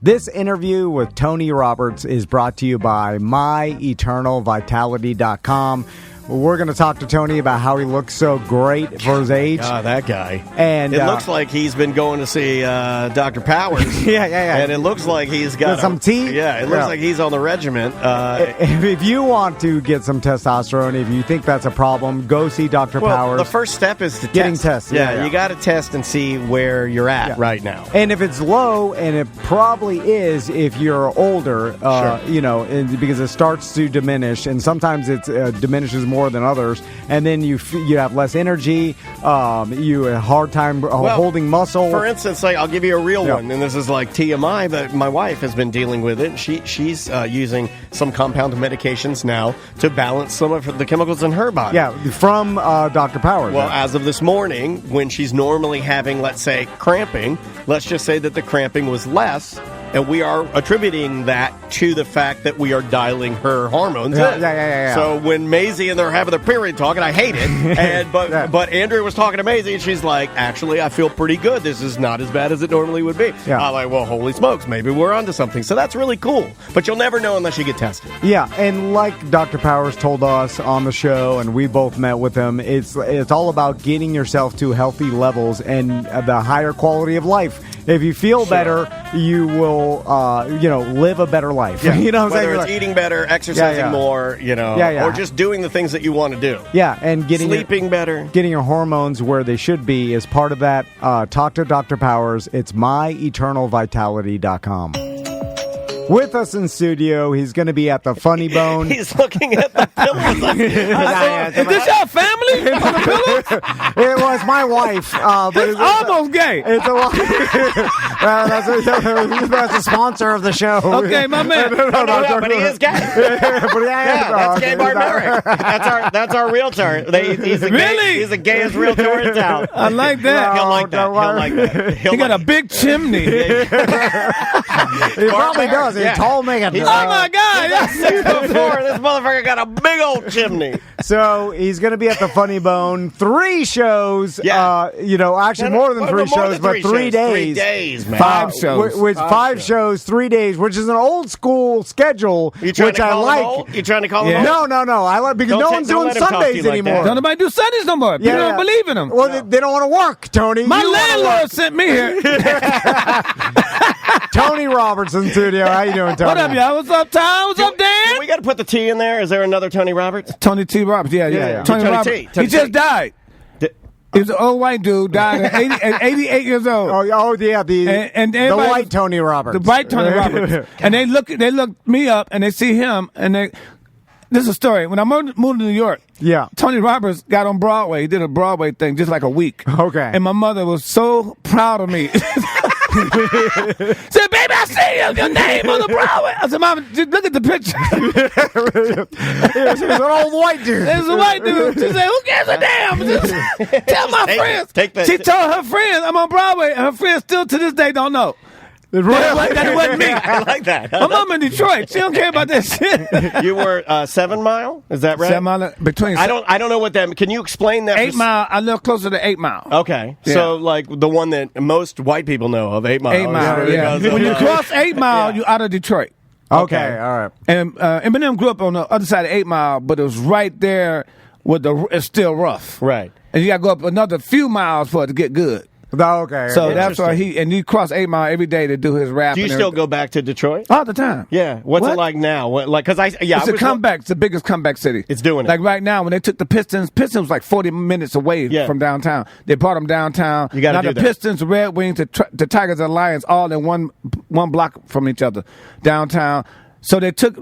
This interview with Tony Roberts is brought to you by MyEternalVitality.com. We're going to talk to Tony about how he looks so great for his age. That guy. And it looks like he's been going to see Dr. Powers. yeah. And it looks like he's got some tea. Yeah, it looks like he's on the regiment. If you want to get some testosterone, if you think that's a problem, go see Dr. Powers. The first step is to getting tested. Yeah, you got to test and see where you're at right now. And if it's low, and it probably is if you're older, sure. because it starts to diminish, and sometimes it diminishes more than others, and then you have less energy, you have a hard time holding muscle. For instance, like I'll give you a real one, and this is like TMI, but my wife has been dealing with it. She's using some compounded medications now to balance some of the chemicals in her body. Yeah, from Dr. Powers. Well, as of this morning, when she's normally having, let's say, cramping, let's just say that the cramping was less. And we are attributing that to the fact that we are dialing her hormones in. Yeah. So when Maisie and they're having their period talk, and I hate it, but Andrea was talking to Maisie, and she's like, actually, I feel pretty good. This is not as bad as it normally would be. Yeah. I'm like, well, holy smokes, maybe we're onto something. So that's really cool. But you'll never know unless you get tested. Yeah, and like Dr. Powers told us on the show, and we both met with him, it's all about getting yourself to healthy levels and the higher quality of life. If you feel better, you will, live a better life. Yeah. You know what I'm saying? Whether it's eating better, exercising more, or just doing the things that you want to do. Yeah, and sleeping better. Getting your hormones where they should be is part of that. Talk to Dr. Powers. It's MyEternalVitality.com. With us in studio, he's going to be at the Funny Bone. He's looking at the pillows. Is this your family? It was my wife. But it's almost gay. It's a that's a sponsor of the show. Okay, my man. But he is gay. That's Gay Barbaric. That's our realtor. He's the gayest realtor in town. I like that. He'll like that. He got a big chimney. He probably does. He's tall man. Oh my God! He's 6'4". This motherfucker got a big old chimney. So he's going to be at the Funny Bone. 3 shows. Yeah. Actually more than 3 shows, but 3 days. 3 days, man. 5 shows. With 5 shows, 3 days, which is an old school schedule, which I like. You trying to call him old? No. I like because no one's doing Sundays anymore. Don't nobody do Sundays no more. People don't believe in them. Well, they don't want to work, Tony. My landlord sent me here. Tony Roberts in studio. How you doing, Tony? What up, y'all? What's up, Tom? What's up, Dan? We got to put the T in there. Is there another Tony Roberts? Tony T. Roberts. Yeah. Tony Tony Roberts. T. Tony He just died. He was an old white dude, died at 88 years old. Oh yeah, the white Tony Roberts. The white Tony Roberts. And they look me up, and they see him, and this is a story. When I moved to New York, Tony Roberts got on Broadway. He did a Broadway thing just like a week. Okay. And my mother was so proud of me. Said, baby, I see your name on the Broadway. I said, Mama, just look at the picture. It was an old white dude. It was a white dude. She said, who gives a damn? Just tell my friends. She told her friends I'm on Broadway, and her friends still to this day don't know. That wasn't me. I like that. My mom in Detroit. She don't care about that shit. You were 7 Mile? Is that right? 7 Mile between. I don't know what that. Can you explain that? 8 Mile. I live closer to 8 Mile. Okay, so like the one that most white people know of, 8 Mile. 8 Mile. Yeah. When you cross 8 Mile, you're out of Detroit. Okay, all right. And Eminem grew up on the other side of 8 Mile, but it was right there with it's still rough. Right. And you got to go up another few miles for it to get good. Okay. So that's why he crossed 8 Mile every day to do his rap. Do you still go back to Detroit? All the time. Yeah. What's it like now? It's a comeback. It's the biggest comeback city. It's doing it. Like right now, when they took the Pistons was like 40 minutes away from downtown. They brought them downtown. You got to do that. Now the Pistons, the Red Wings, the Tigers and Lions, all in one block from each other downtown. So they took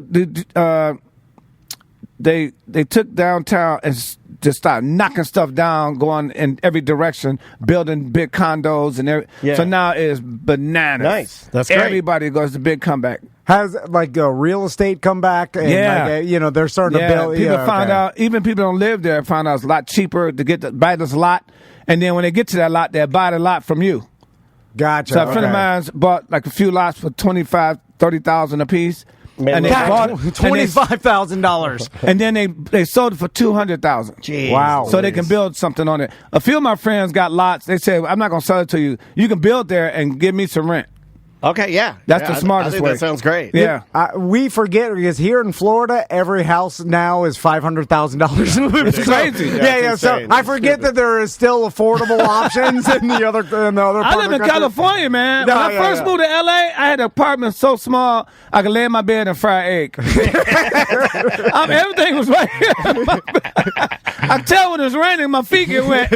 they took downtown and just started knocking stuff down, going in every direction, building big condos and everything. Yeah. So now it's bananas. Nice. That's great. Everybody goes to big comeback. Has real estate come back? And they're starting to build. People find out, even people don't live there, find out it's a lot cheaper to buy this lot. And then when they get to that lot, they'll buy the lot from you. Gotcha. So a friend of mine's bought like a few lots for $25,000, $30,000 a piece. And they bought $25,000, and then they sold it for $200,000. Wow! So they can build something on it. A few of my friends got lots. They said, "I'm not going to sell it to you. You can build there and give me some rent." Okay, yeah. That's Yeah, the smartest I think way. That sounds great. Yeah. We forget because here in Florida, every house now is $500,000. It's crazy. Yeah. So insane. I forget that there is still affordable options in the other. I live in California, man. No, When I first moved to LA, I had an apartment so small I could lay in my bed and fry egg. Everything was right here. I tell when it's raining, my feet get wet.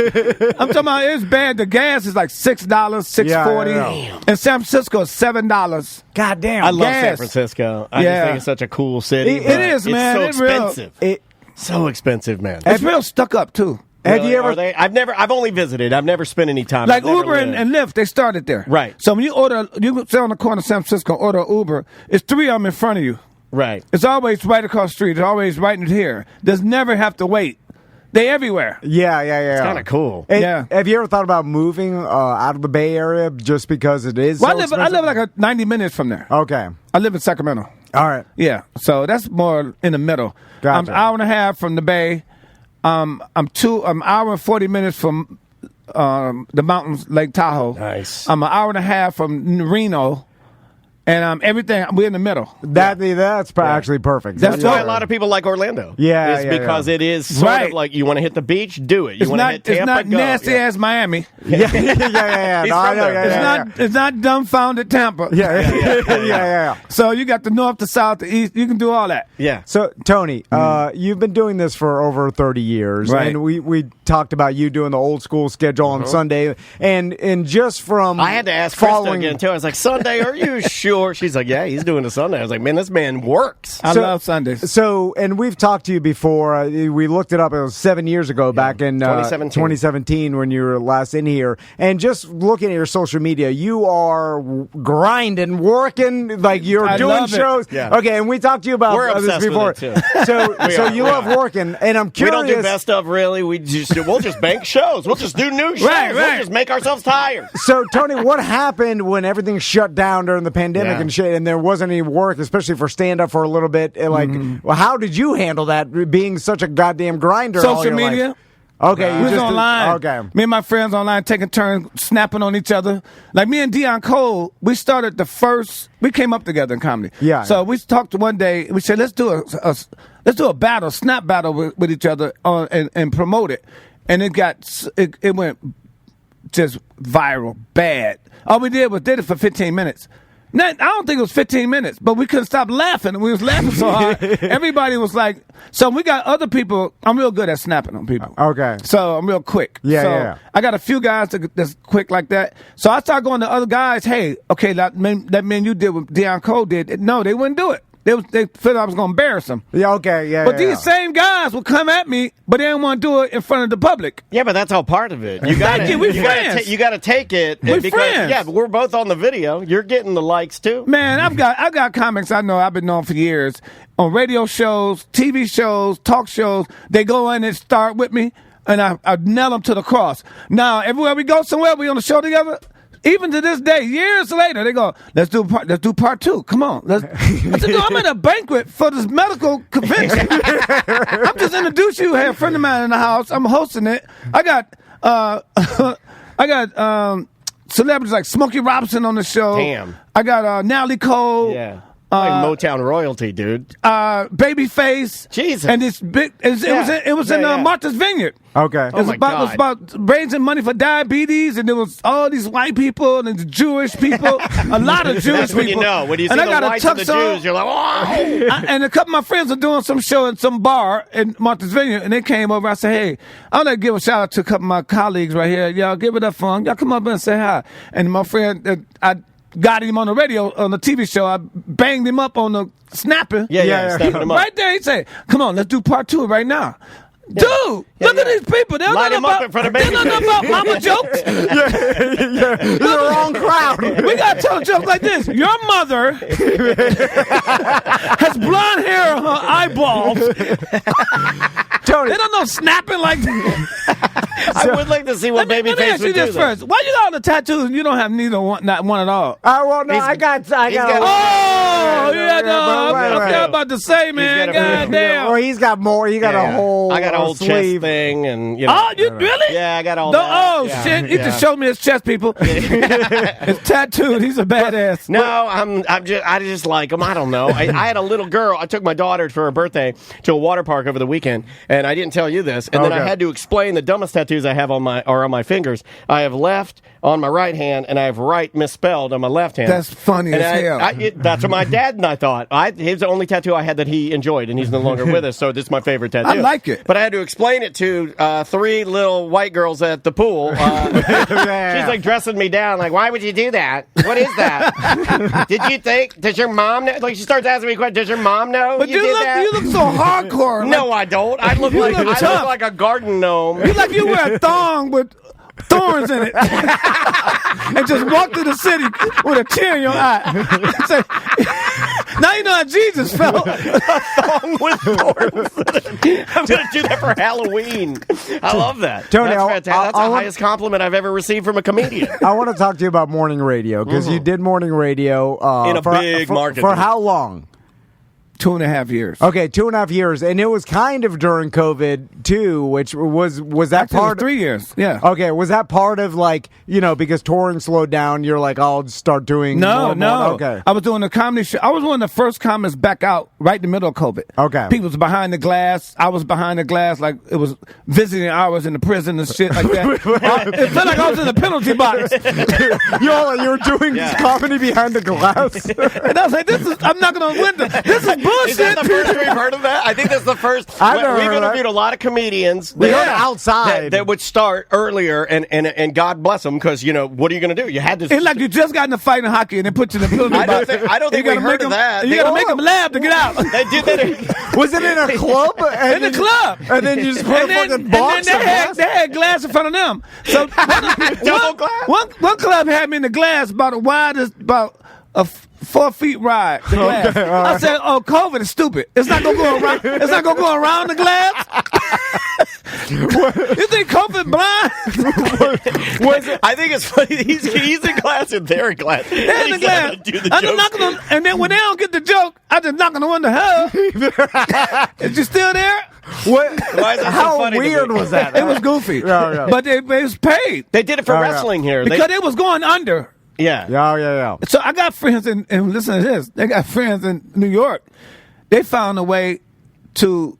I'm talking about it's bad. The gas is like $6, $6.40. Yeah. In San Francisco, it's $7. God damn. I love San Gas. Francisco. I just think it's such a cool city. It but is, man. It's so It real. expensive. So expensive, man. It's real stuck up too. Have you ever? Are they? I've only visited. I've never spent any time. Like I've never Uber and lived. Lyft, they started there. Right. So when you sit on the corner of San Francisco, order an Uber, it's 3 of them in front of you. Right. It's always right across the street. It's always right in here. There's never have to wait. They everywhere. Yeah. It's kind of cool. Yeah. Have you ever thought about moving out of the Bay Area just because it is? Well, so I live expensive? like 90 minutes from there. Okay. I live in Sacramento. All right. Yeah. So that's more in the middle. Gotcha. I'm an hour and a half from the Bay. I'm an hour and 40 minutes from the mountains, Lake Tahoe. Nice. I'm an hour and a half from Reno. And everything, we're in the middle. That's actually perfect. That's That's why dope. a lot of people like Orlando. Yeah, It's yeah, because yeah. it is sort Right. of like you want to hit the beach, do it. You It's want to not, hit Tampa, it's not go. nasty Yeah. as Miami. Yeah. He's No, I from know, there. yeah, It's not dumbfounded Tampa. Yeah. So you got the north, the south, the east. You can do all that. Yeah. So, Tony, you've been doing this for over 30 years, Right. and we talked about you doing the old school schedule on Sunday, and just from I had to ask Krista following again, too. I was like, Sunday, are you sure? She's like, yeah, he's doing a Sunday. I was like, man, this man works. I love Sundays. So, and we've talked to you before. We looked it up. It was 7 years ago, back in 2017 when you were last in here. And just looking at your social media, you are grinding, working, like you're I doing love it. shows. Yeah. Okay, and we talked to you about We're this obsessed before. with it, too. So you love working, and I'm We curious. don't do best of, really. We'll just bank shows. We'll just do new shows. Right. We'll just make ourselves tired. So, Tony, what happened when everything shut down during the pandemic Yeah. and shit, and there wasn't any work, especially for stand-up for a little bit? Like, well, how did you handle that, being such a goddamn grinder all Social your media. life? Okay, We was just online. Okay. Me and my friends online taking turns snapping on each other. Like me and Deion Cole, we came up together in comedy. Yeah. So we talked one day. We said let's do a battle, snap battle with each other and promote it. And it went just viral, bad. All we did it for 15 minutes. I don't think it was 15 minutes, but we couldn't stop laughing. We was laughing so hard. Everybody was like, so we got other people. I'm real good at snapping on people. Okay. So I'm real quick. Yeah. I got a few guys that's quick like that. So I started going to other guys, hey, okay, that man you did what Deion Cole did. No, they wouldn't do it. They felt I was going to embarrass them. Yeah, okay, yeah. But these same guys will come at me, but they don't want to do it in front of the public. Yeah, but that's all part of it. Thank you, we friends. You got to take it. We because, friends. Yeah, but we're both on the video. You're getting the likes, too. Man, I've got comics I know I've been known for years on radio shows, TV shows, talk shows. They go in and start with me, and I nail them to the cross. Now, everywhere we go somewhere, we on the show together. Even to this day, years later, they go, let's do part two. Come on. I said, no, I'm at a banquet for this medical convention. I'm just introducing you. I have a friend of mine in the house. I'm hosting it. I got celebrities like Smokey Robinson on the show. Damn. I got Natalie Cole. Yeah. Like Motown royalty, dude. Babyface. Jesus. And it's big. It was in Martha's Vineyard. Okay. It was my about, God. It was about raising money for diabetes, and there was all these white people and the Jewish people, a lot of Jewish That's when people. you know. When you see And I the got a whites and the tux on. Jews, you're like, oh! And a couple of my friends were doing some show at some bar in Martha's Vineyard, and they came over. I said, hey, I'm going to give a shout out to a couple of my colleagues right here. Y'all give it up for them. Y'all come up and say hi. And my friend, I got him on the radio, on the TV show. I banged him up on the snapping. Yeah, snapping him up. Right there, he said, come on, let's do part two right now. Dude, look at these people. They don't Light know him up about, in front of they don't know baby. about mama jokes. You're the wrong crowd. We got to tell jokes like this. Your mother has blonde hair on her eyeballs. Tony. They don't know snapping like I would like to see what Let me Babyface ask you would do. this first. Why you got all the tattoos and you don't have neither one, not one at all? Well, no, He's- I got got- Oh, yeah, no, I'm about to say, man. God damn. Well, he's got more. He got a whole. I got a whole sleeve. chest thing, and you know. Oh, you really? Yeah, I got all No, that. oh Yeah. shit! He just showed me his chest, people. It's tattooed. He's a badass. No, I just like him. I don't know. I had a little girl. I took my daughter for her birthday to a water park over the weekend, and I didn't tell you this. And then I had to explain the dumbest tattoos I have on my fingers. I have left on my right hand, and I have right misspelled on my left hand. That's funny and as hell. That's what my dad and I thought. His the only tattoo I had that he enjoyed, and he's no longer with us. So this is my favorite tattoo. I like it. But I had to explain it to 3 little white girls at the pool. She's like dressing me down, like, why would you do that? What is that? Did you think? Does your mom know? Like, she starts asking me questions. Does your mom know? But you did look, that? you look so hardcore. No, I don't. I look like look tough. like a garden gnome. You like you wear a thong with thorns in it, and just walk through the city with a tear in your eye. Say, now you know how Jesus felt. Thong with thorns. I'm going to do that for Halloween. I love that. Tony, that's fantastic. That's the highest compliment I've ever received from a comedian. I want to talk to you about morning radio because you did morning radio in a big market. For how long? 2.5 years. Okay, 2.5 years, and it was kind of during COVID too, which was that Actually, part? 3 years. Yeah. Okay, was that part of like because touring slowed down? You're like, I'll just start doing. No. Okay, I was doing a comedy show. I was one of the first comics back out right in the middle of COVID. Okay. People was behind the glass. I was behind the glass, like it was visiting hours in the prison and shit like that. It felt like I was in the penalty box. you were doing comedy behind the glass. And I was like, I'm not going to win this is bullshit. Is that the first we've heard of that? I think that's the first. I've never We've heard of interviewed that. a lot of comedians. We heard outside. that would start earlier, and God bless them, because what are you going to do? You had to. It's like you just got in a fight in hockey and they put you in the penalty box. I don't think we heard of that. You got to make them laugh to get out. They did that. Was it in a club? In the club. And then you just put a fucking box and of then glass? they had glass in front of them. So Double glass? One club had me in the glass about a 4 feet wide. The glass. I said, "Oh, COVID is stupid. It's not gonna go around. It's not gonna go around the glass." You think COVID blind? I think it's funny. He's in glass and they're in glass. They're in the glass. I just knock on, and then when they don't get the joke, I just knock on the window. Huh? Is you still there? What? Why is that so How funny to weird me? was that? It was goofy, but they was paid They did it for wrestling here. because they was going under. Yeah. Yeah. So I got friends and listen to this. They got friends in New York. They found a way to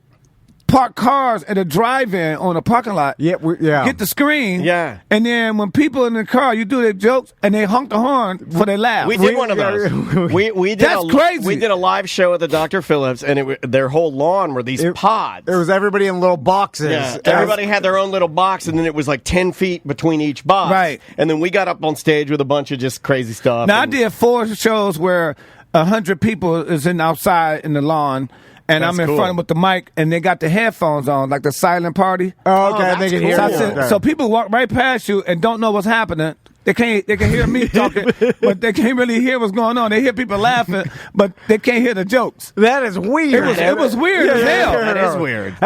park cars at a drive-in on a parking lot. Yeah. Get the screen. Yeah. And then when people in the car, you do their jokes and they honk the horn for their laugh. We did one of those. We did That's crazy. We did a live show at the Dr. Phillips, and their whole lawn were these pods. It was everybody in little boxes. Yeah, everybody had their own little box, and then it was like 10 feet between each box. Right. And then we got up on stage with a bunch of just crazy stuff. Now I did 4 shows where 100 people is outside in the lawn. And That's I'm in cool. front with the mic, and they got the headphones on, like the silent party. Oh, okay. that's They can cool. hear So, I you. said, Okay. so people walk right past you and don't know what's happening. They can hear me talking, but they can't really hear what's going on. They hear people laughing, but they can't hear the jokes. That is weird. It was weird as hell. That is weird.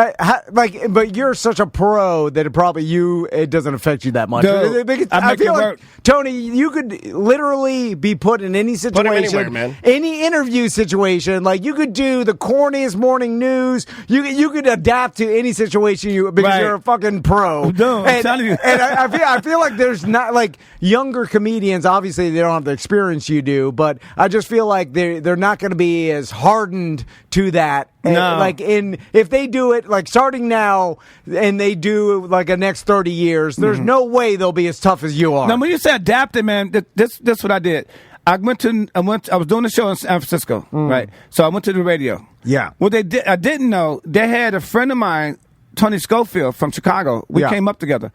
But you're such a pro that it doesn't affect you that much. Dude, Because I make feel it like, work. Tony, you could literally be put in any situation, anywhere, man. any interview situation. Like you could do the corniest morning news. You could adapt to any situation because Right. you're a fucking pro. Dude, I'm telling you. And I feel like there's not like younger comedians. Obviously, they don't have the experience you do, but I just feel like they're not going to be as hardened to that. And, No. if they do it like starting now and they do like the next 30 years, there's no way they'll be as tough as you are. Now, when you say adapted, man, this what I did. I was doing the show in San Francisco, right? So I went to the radio. Yeah. What they did, I didn't know, they had a friend of mine, Tony Schofield from Chicago. We came up together.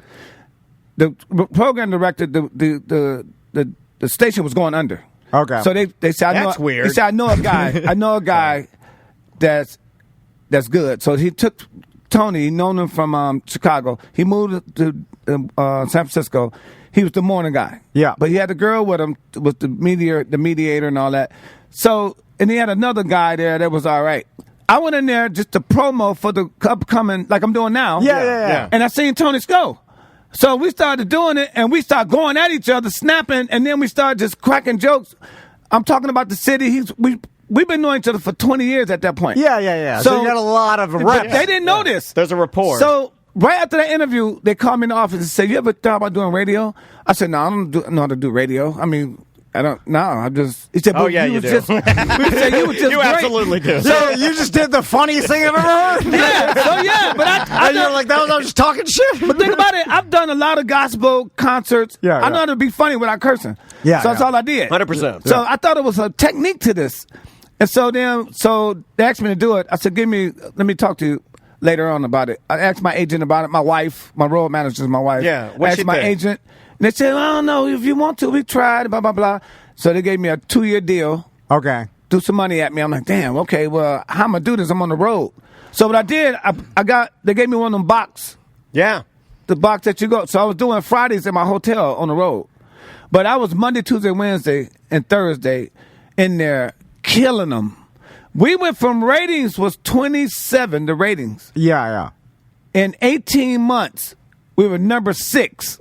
The program director, the station was going under. Okay. So they said, That's weird. He said, I know a guy that's good. So he took Tony, he known him from Chicago. He moved to San Francisco. He was the morning guy. Yeah. But he had a girl with him, with the mediator and all that. So, and he had another guy there that was all right. I went in there just to promo for the upcoming, like I'm doing now. Yeah. And I seen Tony Sco. So we started doing it, and we started going at each other, snapping, and then we started just cracking jokes. I'm talking about the city. We we've been knowing each other for 20 years at that point. Yeah. So you got a lot of But reps. they didn't know this. There's a rapport. So right after that interview, they called me in the office and said, "You ever thought about doing radio?" I said, "No, I don't know how to do radio. I mean, I don't. No, I just." He said, Oh, "But yeah, you you was do. just." He said, "You was just you great." absolutely do. So you just did the funniest thing I've ever heard. But I And you're like, that was I was just talking shit. But think about it. I've done a lot of gospel concerts. Yeah, I know how to be funny without cursing. Yeah, So that's yeah. all I did. 100%. So I thought it was a technique to this. And so they asked me to do it. I said, let me talk to you later on about it. I asked my agent about it. My wife, my road manager is my wife. Yeah, I what'd asked she my think? agent. And they said, I don't know. If you want to, we tried, blah, blah, blah. So they gave me a 2-year deal. Okay. Threw some money at me. I'm like, damn, okay, well, how am I do this? I'm on the road. So what I did, they gave me one of them box. Yeah. The box that you go. So I was doing Fridays in my hotel on the road. But I was Monday, Tuesday, Wednesday, and Thursday in there killing them. We went from ratings was 27, the ratings. Yeah. In 18 months, we were number 6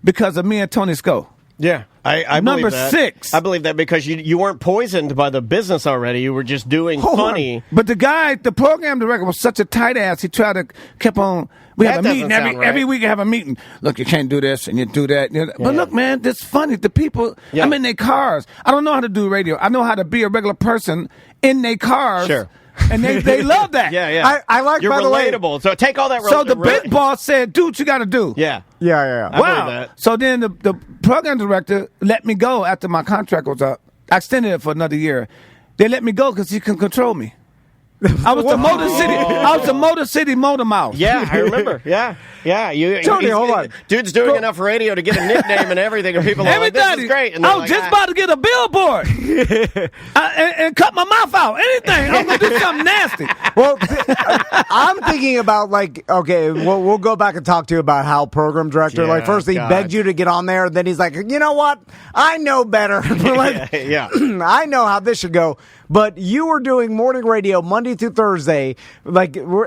because of me and Tony Sco. Yeah. I Number believe that. 6. I believe that because you weren't poisoned by the business already. You were just doing funny. But the program director was such a tight ass. He tried to keep on. We That have a meeting doesn't sound right. every week. I have a meeting. Look, you can't do this and you do that. But look, man, that's funny. The people. Yeah. I'm in their cars. I don't know how to do radio. I know how to be a regular person in their cars. Sure. And they love that. Yeah. I like, You're by the way- relatable. So take all that. So the big boss said, "Dude, you got to do." Yeah. Yeah. I believe that. So then the program director let me go after my contract was up. I extended it for another year. They let me go because he can control me. I was the Motor City. I was the Motor City Motor Mouth. Yeah, I remember. Yeah. Tony, hold on. Dude's doing enough radio to get a nickname and everything, and people are like, "This is great." And I they're was like, just about to get a billboard and cut my mouth out. Anything. I'm going to do something nasty. Well, I'm thinking about okay, we'll go back and talk to you about how program director. Yeah, First he God. begged you to get on there, then he's like, you know what? I know better. Yeah. I know how this should go. But you were doing morning radio Monday through Thursday.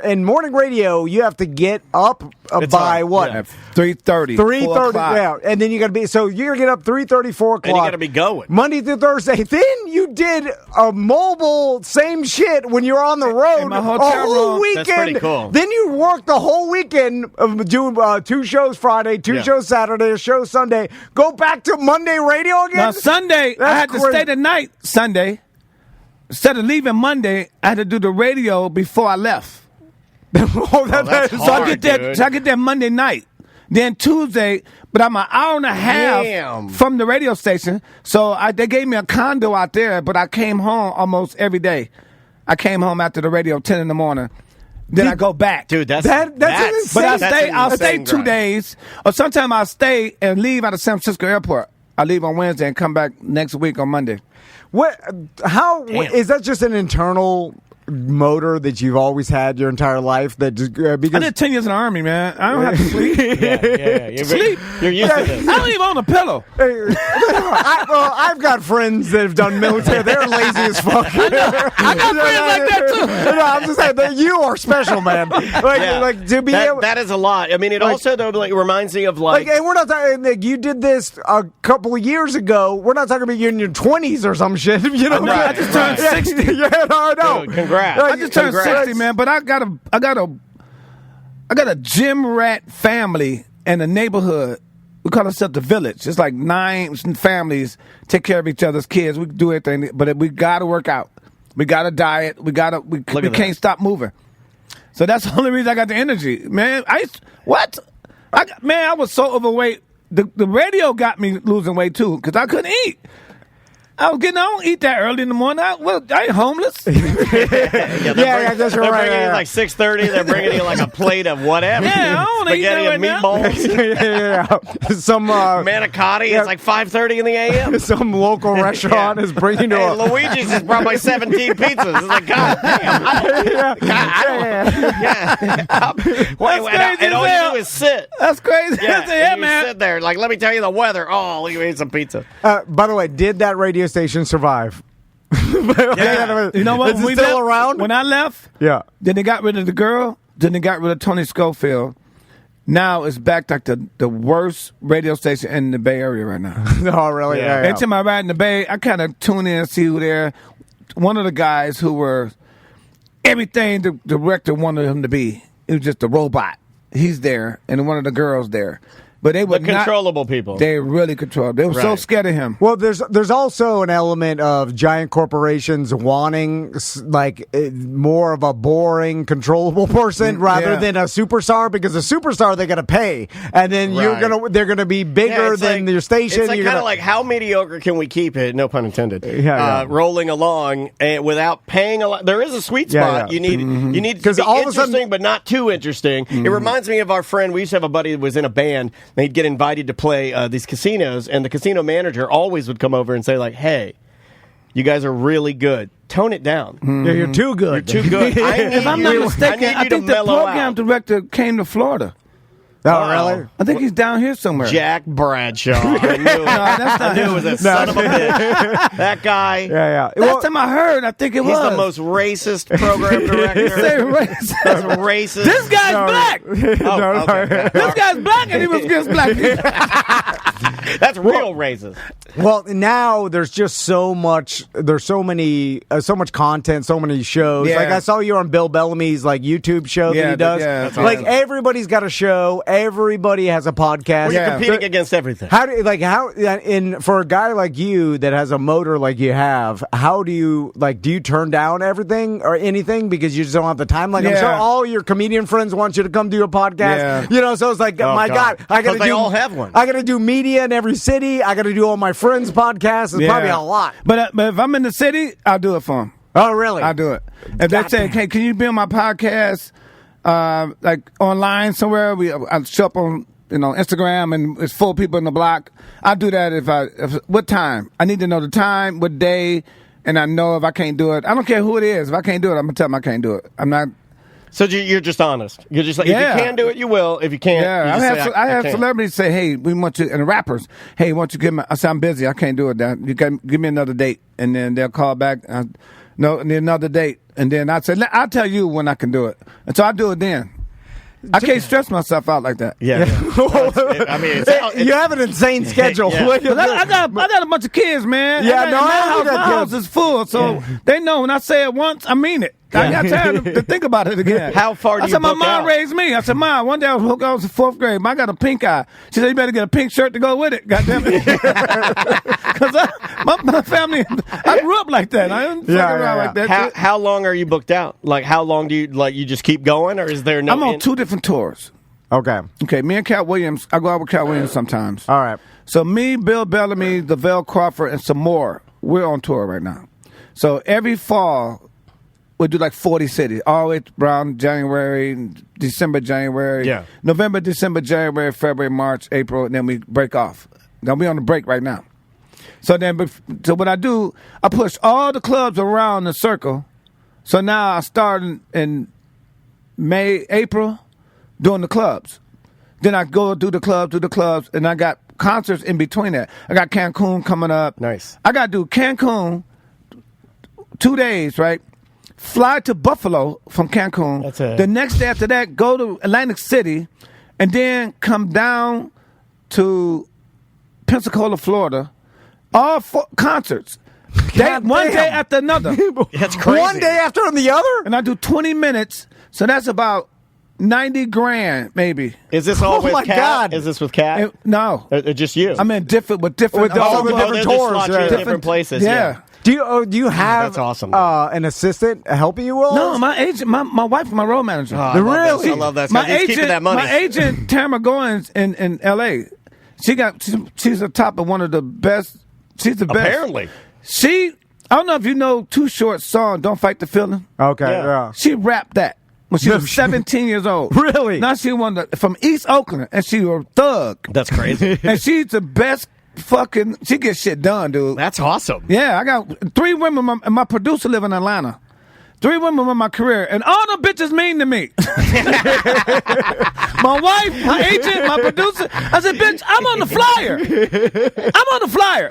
In morning radio, you have to get up It's by hard, what? yeah. 3:30. 3:30, yeah, and then you got to be. So you're gonna get up 3:30, 4 o'clock. And you gotta be going. Monday through Thursday. Then you did a mobile same shit when you're on the road In my a hotel whole room. weekend. That's pretty cool. Then you work the whole weekend of doing 2 shows Friday, 2 Yeah. shows Saturday, a show Sunday. Go back to Monday radio again. Now, Sunday, I That's had to crazy. stay the night Sunday. Instead of leaving Monday, I had to do the radio before I left. that's So hard, I get there. dude. So I get there Monday night. Then Tuesday, but I'm an hour and a half Damn. from the radio station. So they gave me a condo out there, but I came home almost every day. I came home after the radio 10 in the morning. Then I go back. Dude, that's That's But insane. I'll an stay insane 2 grind. days, or sometimes I'll stay and leave out of San Francisco Airport. I leave on Wednesday and come back next week on Monday. What? How Damn. is that? Just an internal motor that you've always had your entire life? That just I because did 10 years in the Army, man. I don't have to sleep. Yeah. You're used to this. I don't even own a pillow. I've got friends that have done military. They're lazy as fuck. I got friends like that, too. No, I'm just saying that you are special, man. Like to be able. That is a lot. I mean, it also though reminds me of like and we're not talking. Like, you did this a couple of years ago. We're not talking about you in your 20s or some shit. You know, Right, I just turned right. 60. Yeah, no, I know. Dude, congrats. I just turned Congrats. 60, man. But I got a gym rat family in the neighborhood. We call ourselves the village. It's like 9 families take care of each other's kids. We do everything, but we got to work out. We got to diet. We at can't that. stop moving. So that's the only reason I got the energy, man. I was so overweight. The radio got me losing weight too because I couldn't eat. I don't eat that early in the morning. I ain't homeless. yeah, that's they're right. bringing Yeah. you like 6:30. They're bringing you like a plate of whatever. Yeah, I don't eat spaghetti that and right now. meatballs. Some Manicotti. Yeah. It's like 5:30 in the a.m. some local restaurant is bringing you Hey, a. Luigi's just brought my 17 pizzas. It's like, God damn. Wait, crazy and all as you hell. do is sit. That's crazy. Yeah, Yeah, and you man. sit there. Like, let me tell you the weather. Oh, you ate some pizza. By the way, did that radio station survive? You know what? Is it We still left- around? When I left, Yeah. then they got rid of the girl. Then they got rid of Tony Schofield. Now it's back like the worst radio station in the Bay Area right now. No, really? Yeah. Yeah. Every time I ride in the Bay, I kind of tune in and see who there. one of the guys who were everything the director wanted him to be. It was just a robot. He's there, and one of the girls there. But they were The controllable people. They really controlled. They were so Right. scared of him. Well, there's also an element of giant corporations wanting more of a boring, controllable person rather yeah. than a superstar, because a superstar they got to pay, and then Right. they're gonna be bigger it's than like- your station. It's like You're kind of gonna- like how mediocre can we keep it? No pun intended. Yeah. Rolling along without paying a lot. There is a sweet Yeah, spot. yeah. You need it to 'Cause be all of a interesting, sudden- but not too interesting. It reminds me of our friend. We used to have a buddy that was in a band. And he'd get invited to play these casinos, and the casino manager always would come over and say, like, "Hey, you guys are really good. Tone it down. Yeah, you're too good. You're too good. If I'm not mistaken, I think the program director came to Florida. Oh, really? I think he's down here somewhere. Jack Bradshaw. I knew it. that's not I knew it was a son of a bitch. That guy. Yeah. Last time I heard, I think it He's was. the most racist program director. Say racist. That's racist. This guy's black. Oh, okay. This guy's black, and he was against black people. That's real racist. Well, now there's just so much. There's so much content, so many shows. Yeah. Like I saw you on Bill Bellamy's YouTube show that Yeah, he does. that's like awesome. everybody's got a show. Everybody has a podcast. Well, you're Yeah. competing against everything. For a guy like you that has a motor like you have, how do you turn down everything or anything because you just don't have the time? Like I'm Yeah. sure all your comedian friends want you to come do a podcast. Yeah. So it's like, Oh, my God. God, I got to 'Cause do. they all have one. I got to do media in every city. I got to do all my friends' podcasts. It's probably a lot. But if I'm in the city, I'll do it for him. Oh, really? I'll do it. If they say, "Hey, can you be on my podcast, like online somewhere?" I'll show up on Instagram and it's full people in the block. I'll do that if what time? I need to know the time, what day, and I know if I can't do it. I don't care who it is. If I can't do it, I'm gonna tell them I can't do it. I'm not. So you're just honest. You're just like, Yeah. if you can do it, you will. If you can't, Yeah, you I just have say, I have can't. celebrities say, "Hey, we want you," and rappers, "Hey, won't you give me?" I say, "I'm busy. I can't do it. Dad. You can give me another date," and then they'll call back. No, and then another date, and then I say, "I'll tell you when I can do it," and so I do it then. I can't stress myself out like that. Yeah. I mean, You have an insane schedule. Yeah. But I got a bunch of kids, man. Yeah, My got house kids. is full, so they know when I say it once, I mean it. I got time to think about it again. How far do I you said, my book mom out? raised me. I said, "Mom, one day I was in fourth grade. I got a pink eye." She said, "You better get a pink shirt to go with it." Goddamn it. Because my family, I grew up like that. I didn't fuck around like that. How long are you booked out? Like, how long do you just keep going, or is there no? I'm on two different tours. Okay. Okay, me and Cat Williams, I go out with Cat Williams sometimes. All right. So me, Bill Bellamy, DeVale Crawford, and some more, we're on tour right now. So every fall, we do like 40 cities, all the way around January, December, January, Yeah. November, December, January, February, March, April, and then we break off. Now we're on the break right now. So what I do, I push all the clubs around the circle. So now I start in May, April, doing the clubs. Then I go do the clubs, and I got concerts in between that. I got Cancun coming up. Nice. I got to do Cancun 2 days, right? Fly to Buffalo from Cancun. That's it. The next day after that, go to Atlantic City, and then come down to Pensacola, Florida. All 4 concerts. One day after another. That's crazy. One day after the other? And I do 20 minutes, so that's about 90 grand, maybe. Is this all Oh with my Cat? God. Is this with Cat? No. Just you? I'm in different. With all the Oh, different they're just tours, slot you in right. different places. Yeah. Yeah. Do you have That's awesome. an assistant helping you, Will? No, my agent, my wife, is my road manager. Oh, I love Really? this. I love that. my He's keeping that money. my agent, Tamara Goins in L.A. She's the top of one of the best. She's the best. Apparently. I don't know if you know Too Short's song, "Don't Fight the Feeling." Okay, Yeah. yeah. She rapped that when she was 17 years old. Really? Now she from East Oakland, and she was a thug. That's crazy. And she's the best fucking. She gets shit done, dude. That's awesome. Yeah, I got 3 women, and my producer live in Atlanta. 3 women in my career, and all the bitches mean to me. My wife, my agent, my producer. I said, "Bitch, I'm on the flyer. I'm on the flyer."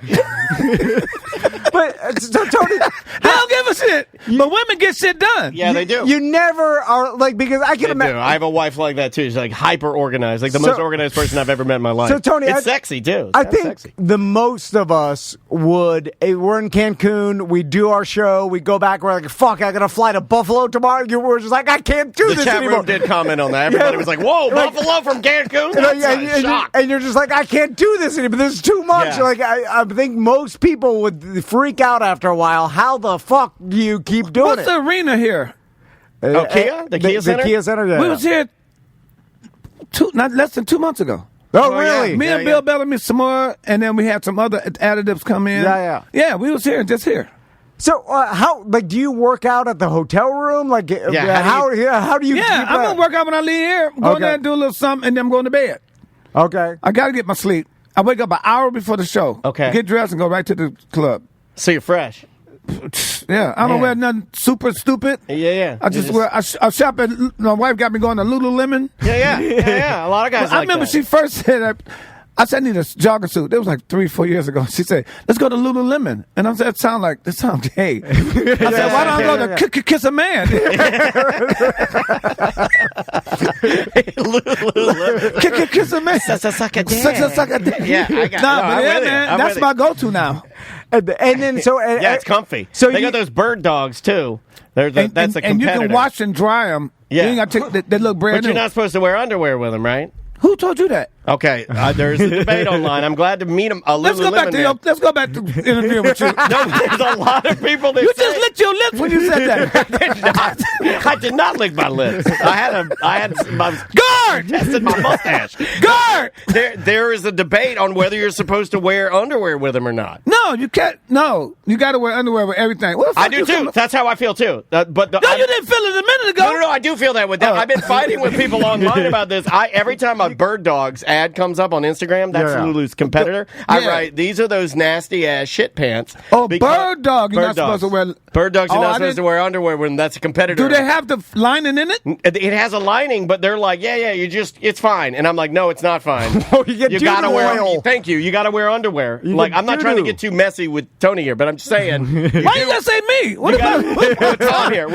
But so Tony, They don't give a shit. But women get shit done. Yeah, they do. You never are like because I can They imagine. do. I have a wife like that too. She's like hyper organized, like the most organized person I've ever met in my life. So Tony, it's sexy too. I That's think sexy. the most of us would. We're in Cancun. We do our show. We go back. We're like, fuck, I gotta fly to Buffalo tomorrow. We're just like, I can't do The this chat anymore. room did comment on that. Everybody was like, "Whoa, Buffalo from Cancun! And, That's a shock." and you're just like, I can't do this anymore. There's too much. Yeah. Like, I think most people would freak out after a while. How the fuck do you keep doing What's it? the arena here? Oh, Kia? The Kia Center? The Kia Center, yeah. We was here not less than 2 months ago. Oh, Oh, really? yeah. Me and Bill Bellamy some more, and then we had some other additives come in. Yeah. Yeah, we was here, just here. So, how, like, do you work out at the hotel room? Like, how do how do you Yeah, keep I'm that? going to work out when I leave here. I'm going Okay. there and do a little something, and then I'm going to bed. Okay. I got to get my sleep. I wake up an hour before the show. Okay. Get dressed and go right to the club. So you're fresh. Yeah, I don't Man. wear nothing super stupid. Yeah. I just wear. I shop at. My wife got me going to Lululemon. Yeah. A lot of guys. I like remember that. she first said, I said, I need a jogging suit. It was like 3-4 years ago. She said, let's go to Lululemon. And I said, that sounds gay. I said, why don't I go to kiss a man? Kiss a man. Suck a dick. Suck a dick. Yeah, I got. Nah, no, but I'm yeah, with you. man, I'm that's with my you. go-to now. And then, so. Yeah, it's comfy. So they you- got those bird dogs too. That's a And you competitor. can wash and dry them. Yeah. You ain't got to take they look brand But you're new. not supposed to wear underwear with them, right? Who told you that? Okay, there's a debate online. I'm glad to meet him. Let's go back to interview with you. No, there's a lot of people that You say just licked your lips when you said that. I did not lick my lips. I had my Guard! tested my mustache. Guard! There is a debate on whether you're supposed to wear underwear with them or not. No, you can't. No, you got to wear underwear with everything. What the fuck I do you too. come- That's how I feel too. No, you didn't feel it a minute ago. No, I do feel that with that. Oh. I've been fighting with people online about this. Every time a bird dogs ad comes up on Instagram, that's Yeah. Lulu's competitor. I Yeah. write, these are those nasty ass shit pants. Oh, Because- bird dog, you're bird not supposed to dogs. wear. Bird dogs, you're Oh, not I supposed to didn't- wear underwear when that's a competitor. Do they have the lining in it? It has a lining, but they're like, yeah, it's fine. And I'm like, no, it's not fine. Oh, you get gotta doo-doo wear. oil. Thank you. You got to wear underwear. You Like, get I'm not trying to doo-doo. get too messy with Tony here, but I'm just saying. Why you gotta say me? What about with Tom here,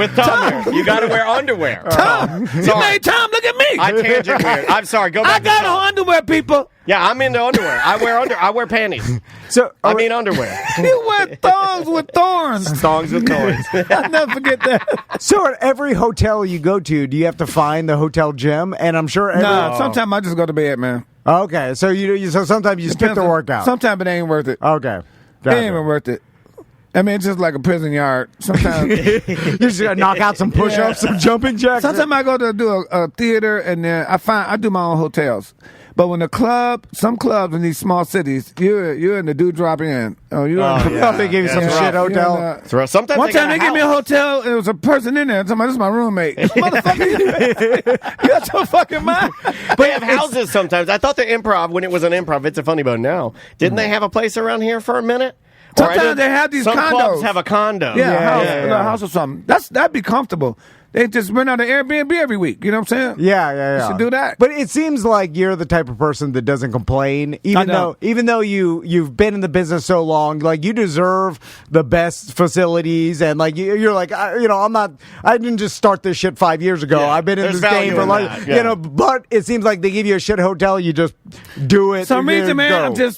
you got to wear underwear. Tom? You Sorry. made Tom look at me. I tangent weird. I'm sorry. Go back. I got to Tom. on underwear, people. Yeah, I'm into underwear. I wear panties. So, I mean underwear. You wear thongs with thorns. Songs with thorns. I'll never forget that. so at every hotel you go to, do you have to find the hotel gym? And I'm sure. Nah, sometimes I just go to bed, man. Okay, so so sometimes you skip the workout. Sometimes it ain't worth it. Okay. It ain't even worth it. I mean, it's just like a prison yard. Sometimes, You just gotta knock out some push-ups, some jumping jacks. sometimes I go to do a theater, and then I do my own hotels. But when some clubs in these small cities, you're in the dewdrop inn. Oh, you They give you some Yeah. shit Rough. hotel. So sometimes One they got time they gave me a house. hotel, and there was a person in there. And somebody, this is my roommate. Motherfucker, you got your fucking mind. They have houses sometimes. I thought the Improv, when it was an Improv, it's a funny bone now. Didn't they have a place around here for a minute? Or I Sometimes did- they have these some condos. clubs have a condo. Yeah, yeah. a house or something. That'd be comfortable. They just rent out an Airbnb every week. You know what I'm saying? Yeah. You should do that. But it seems like you're the type of person that doesn't complain, even though you've been in the business so long. Like you deserve the best facilities, and like you're like I didn't just start this shit 5 years ago. Yeah, I've been in there's this game value for in like that, yeah. But it seems like they give you a shit hotel, you just do it. Some and reason, man, go.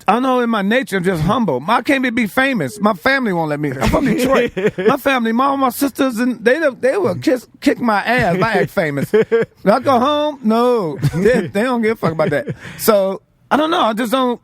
I know in my nature, I'm just humble. I can't be famous. My family won't let me. I'm from Detroit. My family, my sisters, and they will kick my ass if I act famous. When I go home, no, they don't give a fuck about that. So I don't know. I just don't.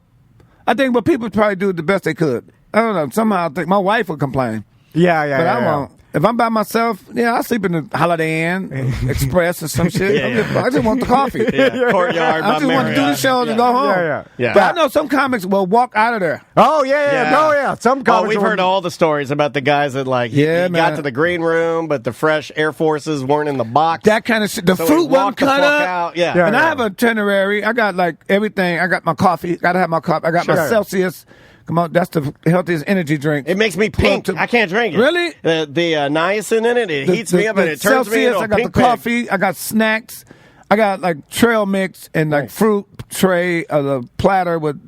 I think, but people probably do the best they could. I don't know. Somehow I think my wife would complain, yeah, but I yeah. won't. If I'm by myself, I sleep in the Holiday Inn, Express, or some shit. I just want the coffee. Yeah, Courtyard. I just want to do the show and go home. Yeah. But I know some comics will walk out of there. Oh yeah. Some Oh, comics we've are- heard all the stories about the guys that he man. got to the green room, but the fresh Air Forces weren't in the box. That kind of shit. The So fruit he wasn't walked the cut fuck up. out. Yeah. Yeah. And I have a itinerary. I got like everything. I got my coffee. Got to have my coffee. I got my Sure. Celsius. Come on, that's the healthiest energy drink. It makes me pink. Plug to- I can't drink it. Really? The niacin in it, it heats me up and it turns Celsius, me into a I got pink the pig. coffee. I got snacks. I got like trail mix and like fruit, tray, the platter with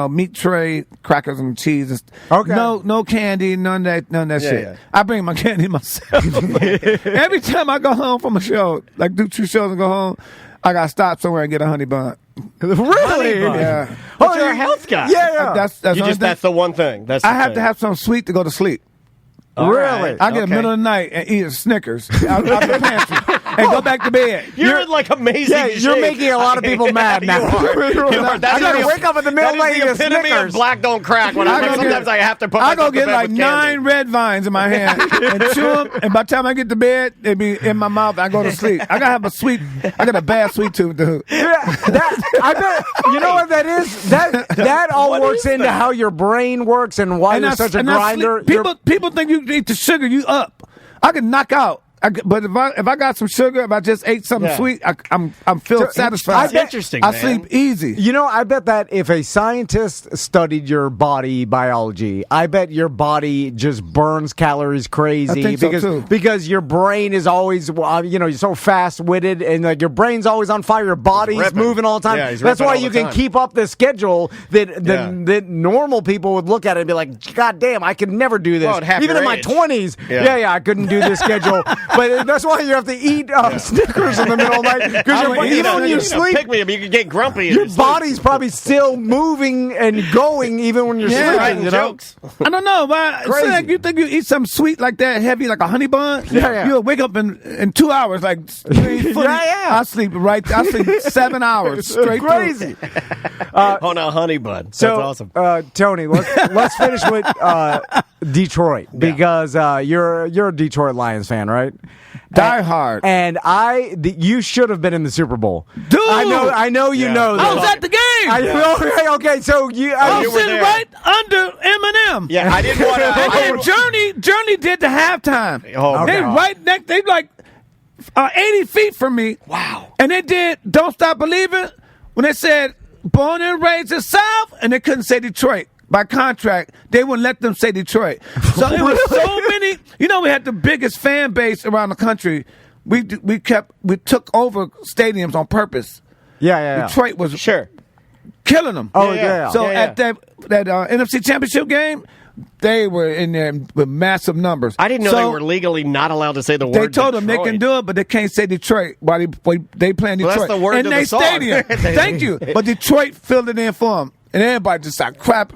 meat tray, crackers and cheese. Okay. No candy, none of that shit. yeah. I bring my candy myself. Every time I go home from a show, like do 2 shows and go home, I gotta stop somewhere and get a honey bun. Really? Yeah. But you're a health guy. Yeah. That's That's the one thing. That's the I have thing. to have something sweet to go to sleep. All Really? right. I get Okay. a middle of the night and eat a Snickers out the pantry and go back to bed. You're in like amazing. Yeah, you're shape. making a lot of people mad now. You are. You are. That's I gotta the- wake up in the middle of the night that and is the eat a epitome Snickers. of black don't crack. When I go sometimes get- I have to put I myself go to get bed like with 9 candy. red vines in my hand and chew them. And by the time I get to bed, they be in my mouth. I go to sleep. I got a bad sweet tooth, dude. Yeah, I bet. You know what that is? That all What works is into that? how your brain works and why you're such a grinder. People think you eat the sugar, you up. I can knock out. But if I got some sugar, if I just ate something Yeah. sweet, I'm feel So, satisfied. That's interesting, I man. sleep easy. You know, I bet that if a scientist studied your body biology, I bet your body just burns calories crazy I think so, because too. because your brain is always you're so fast witted and like your brain's always on fire. Your body's ripping. moving all the time. Yeah, he's That's ripping why all you the can time. keep up the schedule that Yeah. that normal people would look at it and be like, God damn, I could never do this. Well, at half Even your in my age. 20s, Yeah. I couldn't do this schedule. But that's why you have to eat Snickers in the middle of the night because I would eat even a when you Snickers. sleep. Pick me up. You can get grumpy. in Your sleep. body's probably still moving and going even when you're Yeah. sleeping. writing You know? jokes. I don't know, but it's Crazy. like you think you eat something sweet like that, heavy like a honey bun. Yeah. You'll wake up in 2 hours, like Yeah. I sleep 7 hours straight. Crazy. On a honey bun. That's So, awesome. Tony, let's finish with Detroit because you're a Detroit Lions fan, right? Die hard. And you should have been in the Super Bowl, Dude! I know you Yeah. know I was this. at the game. Okay, so you. I you was were sitting there. right under Eminem. Yeah, I didn't want And then to. Journey did the halftime. Oh, they God. right next. They like 80 feet from me. Wow. And they did "Don't Stop Believing" when they said "Born and Raised in South," and they couldn't say Detroit. By contract, they wouldn't let them say Detroit. So it was so many. You know, we had the biggest fan base around the country. We took over stadiums on purpose. Yeah. Detroit was Sure. killing them. Oh, yeah. So Yeah. at that NFC Championship game, they were in there with massive numbers. I didn't know So they were legally not allowed to say the word. They told them they Detroit. can do it, but they can't say Detroit while they playing Well, Detroit that's the word in to their the song. stadium. Thank you, but Detroit filled it in for them. And everybody just started crap.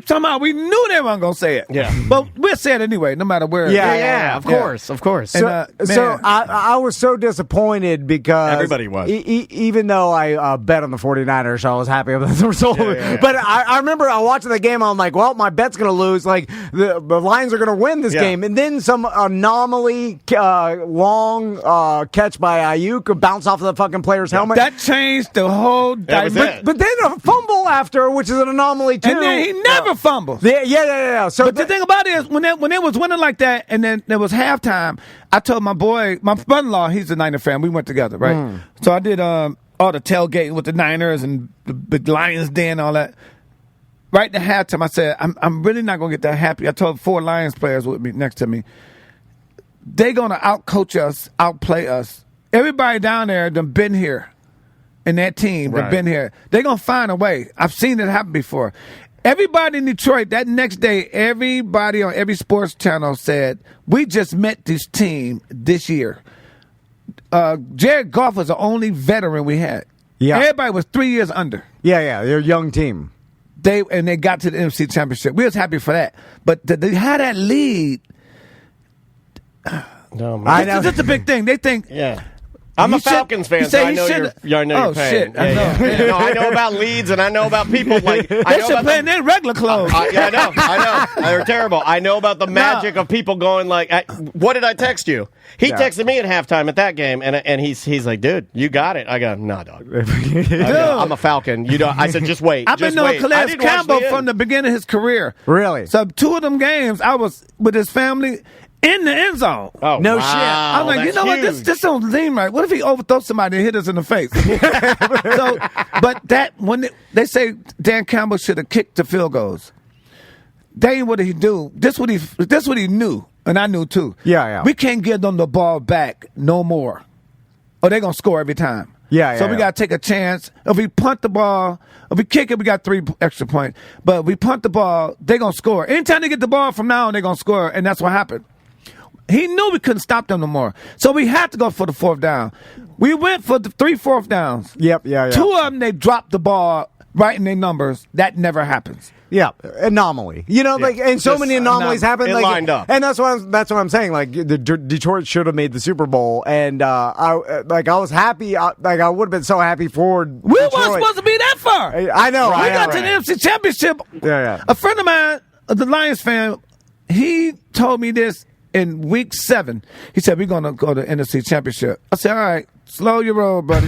Somehow we knew they weren't gonna say it. Yeah. But we'll say it anyway, no matter where. Yeah, of course. And, So man. I was so disappointed because Everybody was. Even though I bet on the 49ers, so I was happy with the result. Yeah. But I remember I watching the game. I'm like, well, my bet's going to lose. Like the Lions are going to win this Yeah. game, and then some anomaly long catch by Ayuk bounce off of the fucking player's helmet. that changed the whole That was dynamic. it. But then a fumble after, which is an anomaly too. And then he never fumbles. Yeah. So But the thing about it is, when they was winning like that, and then there was halftime, I told my brother-in-law, he's a Niner fan. We went together, right? So I did all the tailgating with the Niners and the Lions Den and all that. Right in the halftime, I said, I'm really not going to get that happy. I told 4 Lions players with me next to me, they're going to outcoach us, outplay us. Everybody down there done been here. And that team have Right. been here. They're going to find a way. I've seen it happen before. Everybody in Detroit, that next day, everybody on every sports channel said, we just met this team this year. Jared Goff was the only veteran we had. Yeah. Everybody was 3 years under. yeah, they're a young team. They got to the NFC Championship. We was happy for that. But they had that lead. No, man. I know. That's a big thing. They think, Yeah. I'm You a should- Falcons fan, you so say I he know should- you're Oh, pain. shit. I Yeah, know. yeah. No, I know about leads and I know about people like I they know should about play in their regular clothes. yeah, I know. They're terrible. I know about the magic of people going like, "What did I text you?" He texted me at halftime at that game, and he's like, "Dude, you got it." I go, "Nah, dog. I'm a Falcon. You don't." I said, "Just wait. I've been just knowing wait." I Calais didn't watch Campbell the end. from the beginning of his career. Really? So 2 of them games, I was with his family in the end zone. Oh, No wow. shit. I'm like, you know what? This don't seem right. What if he overthrows somebody and hit us in the face? So, but that when they say Dan Campbell should have kicked the field goals, that ain't what he do. This what he knew, and I knew too. Yeah. We can't give them the ball back no more, or they're gonna score every time. Yeah, So yeah, we yeah. got to take a chance. If we punt the ball, if we kick it, we got 3 extra points. But if we punt the ball, they're going to score. Anytime they get the ball from now on, they're going to score, and that's what happened. He knew we couldn't stop them no more. So we had to go for the 4th down. We went for the 3 4th downs. Yep, yeah. 2 of them, they dropped the ball right in their numbers. That never happens. Yeah, anomaly. You know, like, and so Just many anomalies happen. it Like, lined up. and that's what I'm saying. Like, Detroit should have made the Super Bowl, and I was happy. I would have been so happy for We Detroit. weren't supposed to be that far. I know. We I got know. to the NFC Championship. Yeah. A friend of mine, the Lions fan, he told me this in week 7. He said, we're going to go to NFC Championship. I said, all right, slow your roll, buddy.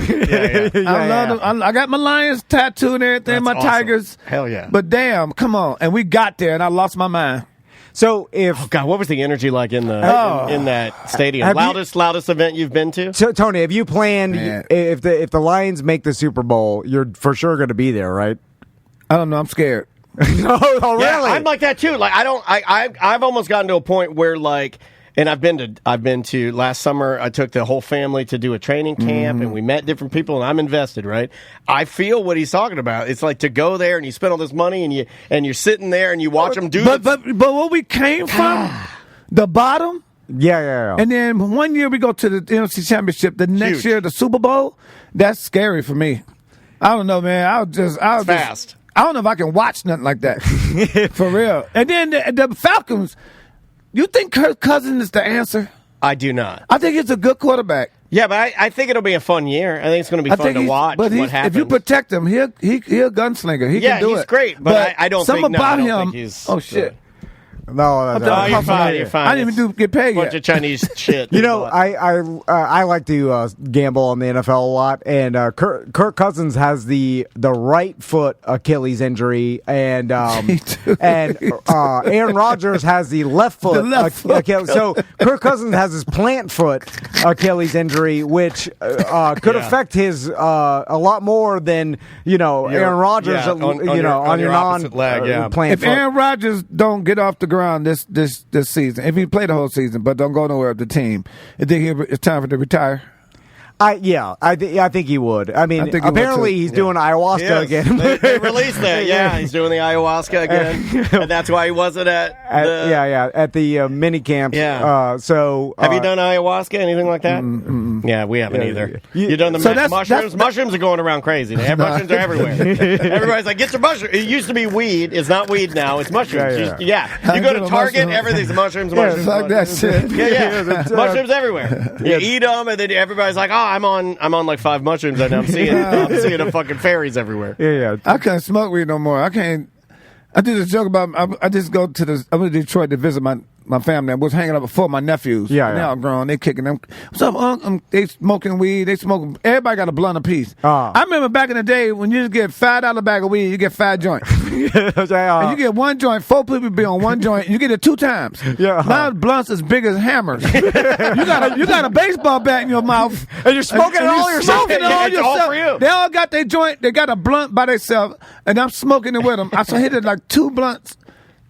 I love them. I got my Lions tattoo and everything, That's my awesome. Tigers. Hell yeah. But damn, come on. And we got there, and I lost my mind. So if God, what was the energy like in the in that stadium? Have you- Loudest event you've been to? so, Tony, have you planned Man. if the Lions make the Super Bowl, you're for sure going to be there, right? I don't know. I'm scared. No, oh, really? Yeah, I'm like that too. Like I've almost gotten to a point where like, and I've been to last summer. I took the whole family to do a training camp, and we met different people, and I'm invested. Right, I feel what he's talking about. It's like to go there and you spend all this money, and you're sitting there and you watch them do. But where we came from, the bottom. yeah. And then one year we go to the NFC Championship. The next Huge. year, the Super Bowl. That's scary for me. I don't know, man. I'll just fast. I don't know if I can watch nothing like that for real. And then the Falcons. You think Kirk Cousins is the answer? I do not. I think he's a good quarterback. Yeah, but I think it'll be a fun year. I think it's going to be fun to watch. But what happens. if you protect him, he'll a gunslinger. He Yeah, can do he's it. great, but I don't something think- no, I about don't him. think he's Oh shit! No, that's Oh, you're fine. You're fine. I didn't even get paid bunch yet. of Chinese shit. You know, I like to gamble on the NFL a lot, and Kirk Cousins has the right foot Achilles injury, and Me too. and Aaron Rodgers has the left foot. The left foot. Achilles. So Kirk Cousins has his plant foot Achilles injury, which could affect his a lot more than Aaron Rodgers. on on your your opposite leg, yeah. plant If foot. Aaron Rodgers don't get off the ground this season, if he play the whole season but don't go nowhere with the team, you think it's time for him to retire? I think he would. I mean, I think he would, apparently too. he's doing ayahuasca Yes. again. They released that. Yeah, he's doing the ayahuasca again, and that's why he wasn't at the mini camps. Yeah. So Have you done ayahuasca, anything like that? Yeah, we haven't Yeah, either. yeah. You done the So mushrooms? that's- Mushrooms are going around crazy. They have mushrooms are everywhere. Everybody's like, get your mushroom. It used to be weed. It's not weed now. It's mushrooms. Yeah. You go to doing Target, mushrooms. everything's mushrooms. Yeah, Mushrooms. fuck that mushrooms. shit. Yeah. Mushrooms everywhere. You eat them, and then everybody's like, "Oh, I'm on like 5 mushrooms right now. I'm seeing the fucking fairies everywhere." Yeah. I can't smoke weed no more. I can't. I did a joke about. I just go to the. I went to Detroit to visit my family. I was hanging out with 4 of my nephews. Yeah, They're yeah. all grown. They kicking them. What's up, Unc? They smoking weed. They smoking. Everybody got a blunt apiece. I remember back in the day when you just get $5 bag of weed, you get 5 joints. And you get 1 joint, 4 people be on 1 joint, and you get it 2 times. Yeah. Now blunts as big as hammers. you got a baseball bat in your mouth, And you're smoking it all you're yourself. smoking it Yeah, all it's all yourself. for you. They all got their joint. They got a blunt by themselves, and I'm smoking it with them. I hit it like 2 blunts.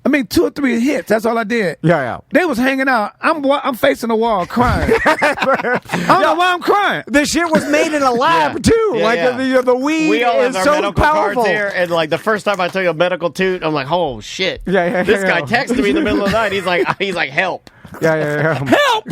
I mean, 2 or 3 hits. That's all I did. Yeah. They was hanging out. I'm facing the wall crying. I don't know why I'm crying. This shit was made in a lab Yeah. too. Yeah, like yeah. the weed We all is have our so medical powerful. cards here, and like the first time I took a medical toot, I'm like, "Oh shit!" Yeah, This guy yeah. texted me in the middle of the night. He's like, "Help!" Yeah. Help!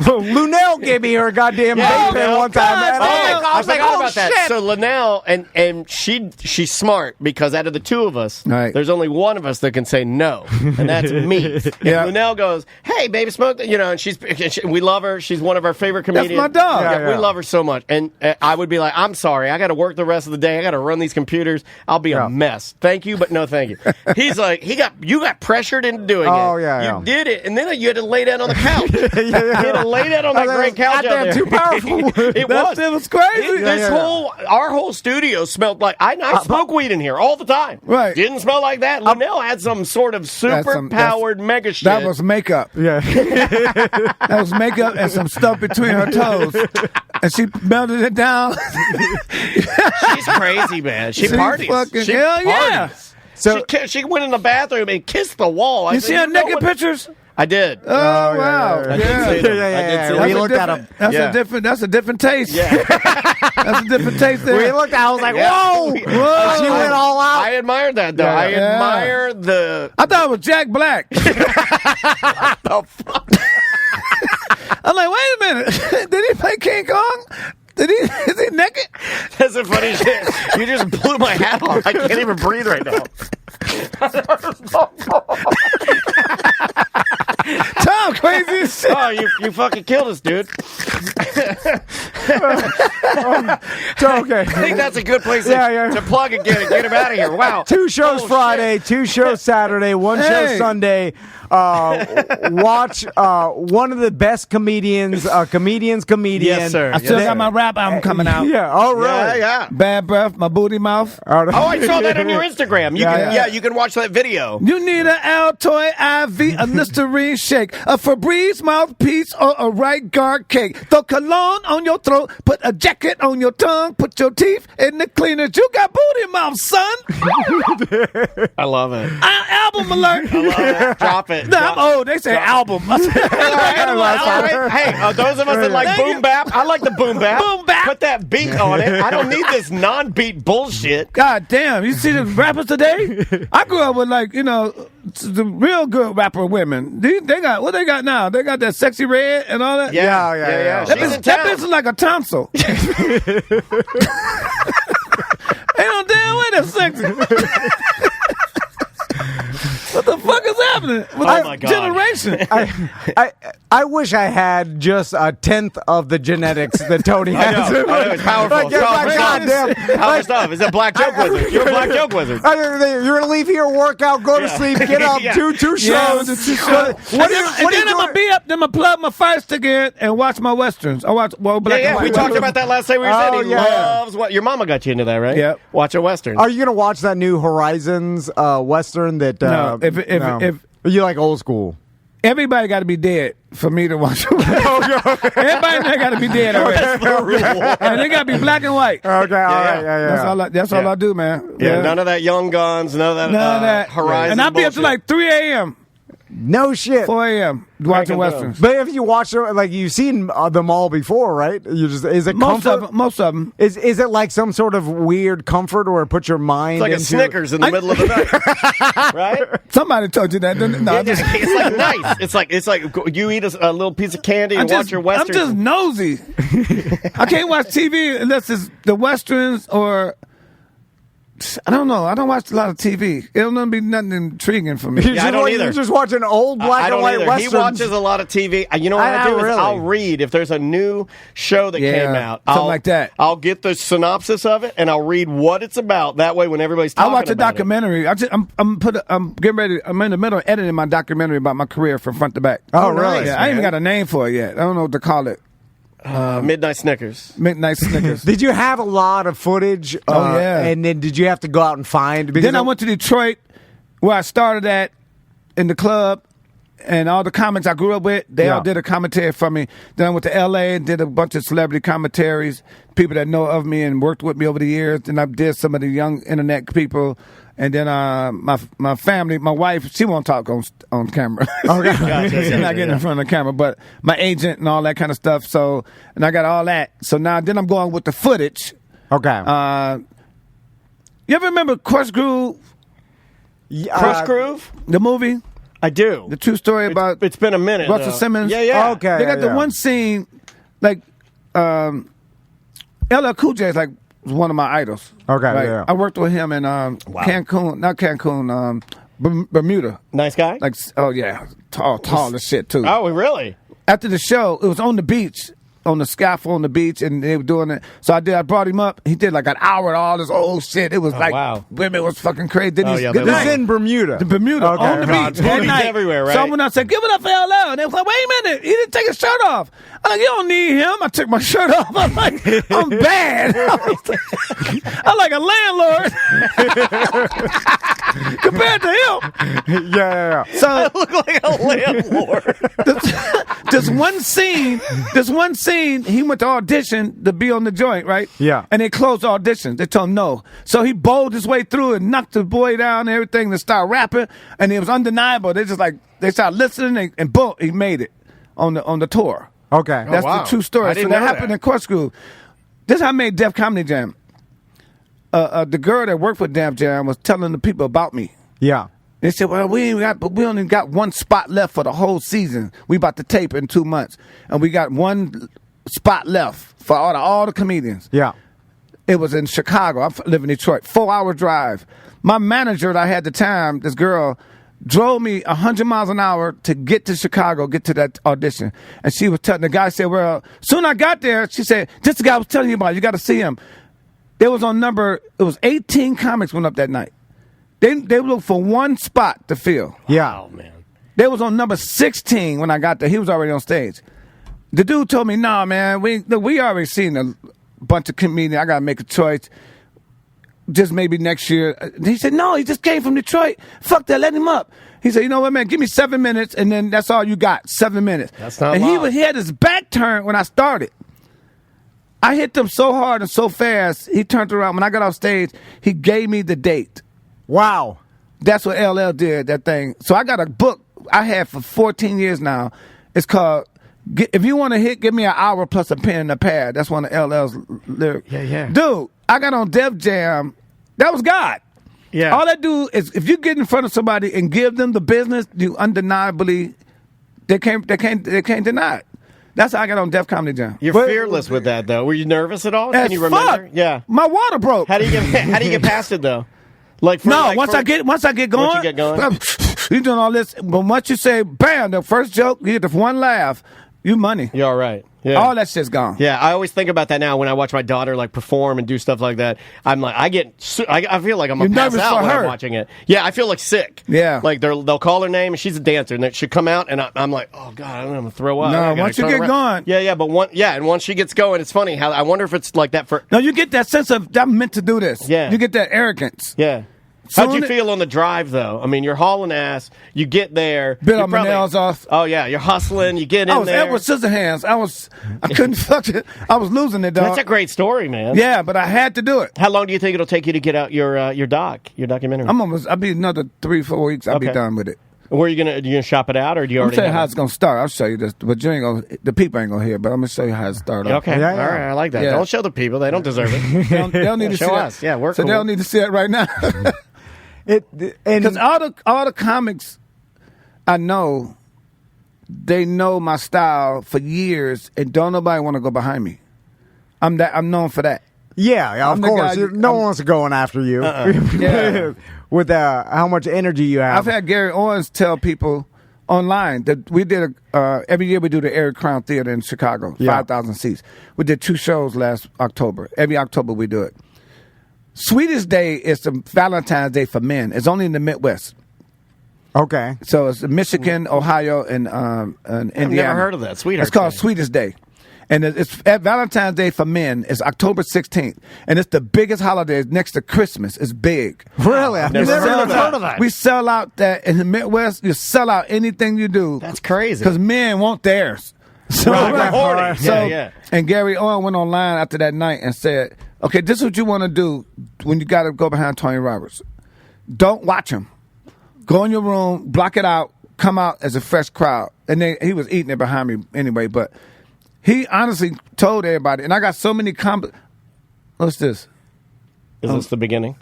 Lunel gave me her goddamn Yeah, vape pen Lunel. one time. God and damn. I was like, forgot oh about that. shit. So Linnell and she's smart because out of the 2 of us, Right. there's only one of us that can say no, and that's me. If Yeah. Linnell goes, "Hey, baby, smoke," and we love her. She's one of our favorite comedians. my dog. Yeah, we Yeah. love her so much. And I would be like, "I'm sorry, I got to work the rest of the day. I got to run these computers. I'll be Yeah. a mess. Thank you, but no, thank you." He's like, you got pressured into doing Oh, it. yeah. You did it, and then you had to lay down on the couch. Yeah. You had to lay down on that Oh, great couch out goddamn there. too powerful. It was. It was crazy. This our whole studio smelled like I smoke weed in here all the time. Right. Didn't smell like that. Linnell had some sort of super powered mega shit. That was makeup. Yeah. That was makeup and some stuff between her toes. And she melted it down. She's crazy, man. She parties. fucking- She hell yeah. parties. So- she went in the bathroom and kissed the wall. I You said, see her know naked what- pictures? I did. Oh, wow. I did see them. I did see them. We looked at him. That's a different taste. Yeah. That's a different taste there. We looked at it. I was like, Yeah. whoa. She went all out. I admired that, though. I Yeah. admire the... I thought it was Jack Black. the fuck? I'm like, wait a minute. Did he play King Kong? Is he naked? That's a funny shit. You just blew my hat off. I can't even breathe right now. Tom, crazy as shit. Oh, you fucking killed us, dude. Okay. I think that's a good place Yeah. to plug and get him out of here. Wow. 2 shows Oh, Friday, 2 shows Saturday, 1 show Hey. Sunday. Watch one of the best comedians, comedian. Yes, sir. I still Yes, got sir. my rap album coming out. Yeah. Oh, really? Yeah, yeah. Bad Breath, My Booty Mouth. Oh, I saw that on your Instagram. Yeah. You can watch that video. You need an Altoid IV, a Listerine shake, a Febreze mouthpiece, or a right guard cake. Throw cologne on your throat, put a jacket on your tongue, put your teeth in the cleaners. You got booty mouth, son. I love it. Album alert. I love it. Drop it. Nah, I'm old. They say album. All right. Hey, those of us that like boom bap, I like the boom bap. Boom bap. Put that beat on it. I don't need this non-beat bullshit. God damn, you see the rappers today? I grew up with the real good rapper women. They got what they got now? They got that Sexy Red and all that. Yeah. That She's bitch, in that town. bitch is like a tonsil. Ain't no damn way that's sexy. What the fuck is happening with Oh that my God. generation? I wish I had just a 10th of the genetics that Tony I has. know. It's powerful. Like, It's powerful like, stuff. goddamn. Powerful stuff. It's a black joke wizard. You're a black joke wizard. You're gonna leave here, work out, go to Yeah. sleep, get up, Yeah. two shows. Yeah, the 2 shows. What do you? And then I'm gonna be up. Then I'm gonna plug my Fire Stick in and watch my westerns. I watch black and white. We talked about that last time we were Oh, saying. He yeah. loves what your mama got you into that, right? Yep. Watch a western. Are you gonna watch that new Horizons western? That No, if- you like old school. Everybody got to be dead for me to watch. Everybody got to be dead already. And they got to be black and white. Okay, all right, yeah. That's all I do, man. Yeah, none of that Young Guns, none of that, None of that. Horizon And I'll be up to bullshit. like 3 a.m., No shit. 4 a.m. watching Cranking westerns. But if you watch them, like you've seen them all before, right? You just is it Most comfort? of them. Is it like some sort of weird comfort where it puts your mind It's like a into Snickers in the middle of the night, right? Somebody told you that. Didn't they? No, It's like nice. It's like you eat a little piece of candy and watch your I'm westerns. just nosy. I can't watch TV unless it's the westerns or I don't know. I don't watch a lot of TV. It'll not be nothing intriguing for me. Yeah, I don't either. You're just watching old black I and don't white either. westerns. He watches a lot of TV. You know what I do? Is really. I'll read if there's a new show that Yeah, came out. something I'll, like that. I'll get the synopsis of it and I'll read what it's about. That way, when everybody's I talking watch a about documentary. I'm getting ready. I'm in the middle of editing my documentary about my career from front to back. Oh, really? Yeah, I ain't even got a name for it yet. I don't know what to call it. Midnight Snickers. Midnight Snickers. Did you have a lot of footage? Oh, yeah. And then did you have to go out and find? Because Then I went to Detroit, where I started at in the club, and all the comics I grew up with, they all did a commentary for me. Then I went to L.A. and did a bunch of celebrity commentaries, people that know of me and worked with me over the years. Then I did some of the young internet people. And then my family, my wife, she won't talk on camera. Okay. She's not getting in front of the camera. But my agent and all that kind of stuff. So, and I got all that. So now then I'm going with the footage. Okay. You ever remember Crush Groove, Crush Groove? the movie? I do. The true story about It's been a minute. Russell though. Simmons? Yeah. Okay. They got the yeah. one scene, like, LL Cool J is like one of my idols. Okay, Right? yeah. I worked with him in Cancun, Bermuda. Nice guy? Like, oh yeah, tall as shit too. Oh, really? After the show, it was on the beach, on the scaffold on the beach, and they were doing it. So I brought him up. He did like an hour of all this old shit. It was like, wow. women was fucking crazy. Then Oh, he's yeah, good they This night. is in Bermuda. The Bermuda Okay. on the God, beach at booties night. everywhere, right? So when I said, "Give it up for LL," and they was like, "Wait a minute, he didn't take his shirt off." I'm like, "You don't need him." I took my shirt off. I'm like, "I'm bad." I'm like a landlord compared to him. Yeah. So Look like a landlord. this one scene, he went to audition to be on the joint, right? Yeah. And they closed auditions. They told him no. So he bowled his way through and knocked the boy down and everything to start rapping. And it was undeniable. They They started listening, and boom, he made it on the tour. Okay. That's wow. the true story. I didn't So that know happened that. in Corkscrew. This is how I made Def Comedy Jam. The girl that worked for Def Jam was telling the people about me. Yeah. They said, "Well, we only got one spot left for the whole season. We about to tape in 2 months, and we got one spot left for all the comedians." Yeah. It was in Chicago. I live in Detroit. 4-hour drive. My manager that I had at the time, this girl, drove me 100 miles an hour to get to Chicago, get to that audition. And she was telling the guy, said, well, soon I got there, she said, this the guy I was telling you about. You got to see him. It was 18 comics went up that night. They looked for one spot to fill. Yeah. Oh, man. They was on number 16 when I got there. He was already on stage. The dude told me, nah, man, we already seen a bunch of comedians. I got to make a choice. Just maybe next year. He said, no, he just came from Detroit. Fuck that, let him up. He said, you know what, man, give me 7 minutes, and then that's all you got, 7 minutes. That's not And long. he had his back turned when I started. I hit them so hard and so fast, he turned around. When I got off stage, he gave me the date. Wow. That's what LL did, that thing. So I got a book I had for 14 years now. It's called, if you want to hit, give me an hour plus a pen and a pad. That's one of LL's lyrics. Yeah. Dude, I got on Def Jam. That was God. Yeah. All I do is, if you get in front of somebody and give them the business, you undeniably, they can't deny it. That's how I got on Def Comedy Jam. You're But- fearless with that, though. Were you nervous at all? As Can you remember? fuck. Yeah. My water broke. How do you get past it though? Once I get going, Once you get going? you doing all this. But once you say, bam, the first joke, you get the one laugh, you money. You're all right. Yeah. All that shit's gone. Yeah, I always think about that now when I watch my daughter like perform and do stuff like that. I'm like, I feel like I'm gonna You're pass nervous out for when I'm her. watching it. Yeah, I feel like sick. Yeah. like they'll call her name and she's a dancer and she'll come out and I'm like, oh god, I'm gonna throw up. No, I gotta once you turn get around. going. yeah, but once she gets going, it's funny how I wonder if it's like that for No, you get that sense of, I'm meant to do this. Yeah. You get that arrogance. yeah. How'd you Soon- feel on the drive though? I mean, you're hauling ass. You get there. Bit you're on my nails off. Oh yeah, you're hustling. You get I in was there. Edward Scissorhands. I couldn't fuck it. I was losing it, dog. That's a great story, man. Yeah, but I had to do it. How long do you think it'll take you to get out your documentary? I'll be another 3-4 weeks. I'll be Okay. done with it. Where are you gonna shop it out, or do you I'm already? tell you how have it's gonna start. I'll show you this, but you ain't gonna. The people ain't gonna hear. But I'm gonna show you how it started. it? Okay, Yeah, all yeah. right, I like that. Yeah. Don't show the people; they don't deserve it. They don't need to Show see us. that. Yeah, we're so cool. they don't need to see it right now. And Because all the comics I know, they know my style for years, and don't nobody want to go behind me. I'm known for that. yeah, of I'm the course. guy- No I'm- one wants to go in after you. Yeah. With how much energy you have. I've had Gary Owens tell people online that we did every year we do the Eric Crown Theater in Chicago, Yeah. 5,000 seats. We did 2 shows last October. Every October we do it. Sweetest Day is the Valentine's Day for men. It's only in the Midwest. Okay. So it's Michigan, Ohio, and Indiana. never heard of that. Sweetheart's It's called Day. Sweetest Day. And it's at Valentine's Day for men is October 16th. And it's the biggest holiday next to Christmas. It's big. Really? I've never never heard heard of of that. We sell out that in the Midwest. You sell out anything you do. That's crazy. Because men want theirs. So, Right, horny. so- Yeah. And Gary Owen went online after that night and said, okay, this is what you want to do when you got to go behind Tony Roberts. Don't watch him. Go in your room, block it out, come out as a fresh crowd. And then he was eating it behind me anyway, but he honestly told everybody, and I got so many what's this? Is this the beginning?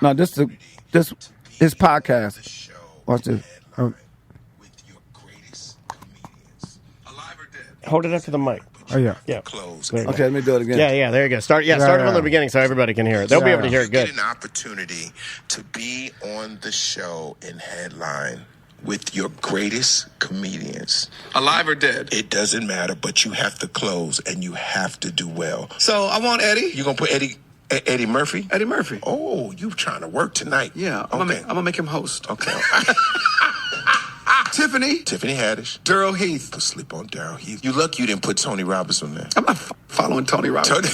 No, this his podcast. Watch this. Oh. Hold it up to the mic. Oh, yeah. Yeah. Close. There you go. Okay, let me do it again. Yeah, there you go. Start it yeah. from the beginning so everybody can hear it. They'll be able to hear it Get good. an opportunity to be on the show in headline with your greatest comedians. Alive or dead? It doesn't matter, but you have to close and you have to do well. So I want Eddie. You gonna put Eddie Murphy? Eddie Murphy. Oh, you trying to work tonight? Yeah, I'm Okay. gonna make him host. Okay. Tiffany. Tiffany Haddish. Daryl Heath. Don't sleep on Daryl Heath. You lucky you didn't put Tony Roberts on there. I'm not following Tony Roberts. Tony-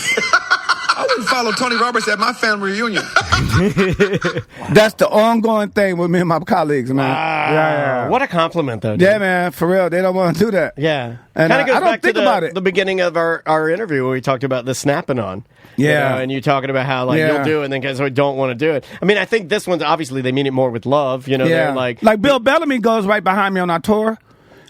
I wouldn't follow Tony Roberts at my family reunion. That's the ongoing thing with me and my colleagues, man. Yeah. What a compliment, though. Dude. Yeah, man, for real. They don't want to do that. Yeah. And Kind of goes I don't back think to about it. the beginning of our interview where we talked about the snapping on. Yeah. And you talking about how, like, Yeah. you'll do it and then guys who don't want to do it. I mean, I think this one's obviously they mean it more with love. You know, they're like Bill Bellamy goes right behind me on our tour,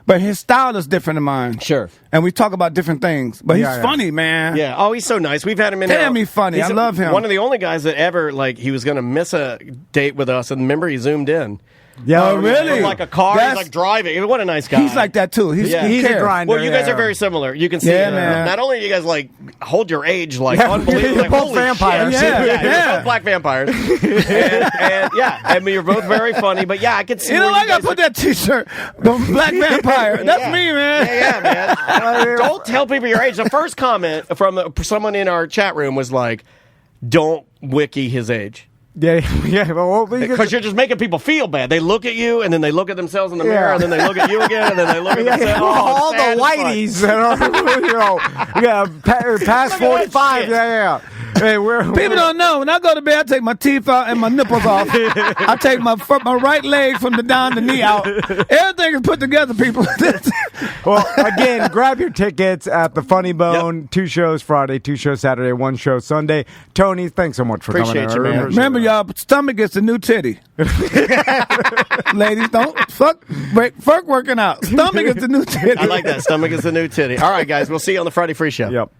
but his style is different than mine. Sure. And we talk about different things. But he's funny, man. Yeah. Oh, he's so nice. We've had him in. Damn, he's funny. I love him. One of the only guys that ever, like, he was going to miss a date with us, and remember, he zoomed in. Yeah, Oh, really? From, like a car, That's- he's like driving. What a nice guy. He's like that, too. He's Yeah. he He's a cares. grinder. Well, you guys are very similar. You can see. Yeah, man. Not only do you guys like hold your age like Yeah, unbelievable, you're like, both holy vampires. shit. Yeah, You're yeah. both black vampires. and yeah, I mean you're both very funny. But yeah, I could see. You know, where I got guys to put that T-shirt, the Black Vampire. That's Yeah. me, man. Yeah, man. Don't tell people your age. The first comment from someone in our chat room was like, "Don't wiki his age." Yeah. Well, Because you're just making people feel bad. They look at you, and then they look at themselves in the mirror, Yeah. and then they look at you again, and then they look at themselves. Oh, all sad the as fuck. whiteys that are, past Look at that 45. shit. Yeah. Hey, People don't know. When I go to bed, I take my teeth out and my nipples off. I take my right leg from the down the knee out. Everything is put together, people. Well, again, grab your tickets at the Funny Bone. Yep. 2 shows Friday, 2 shows Saturday, 1 show Sunday. Tony, thanks so much for Appreciate coming. you, man. Remember, y'all, stomach is the new titty. Ladies, don't fuck working out. Stomach is the new titty. I like that. Stomach is the new titty. All right, guys. We'll see you on the Friday Free Show. Yep.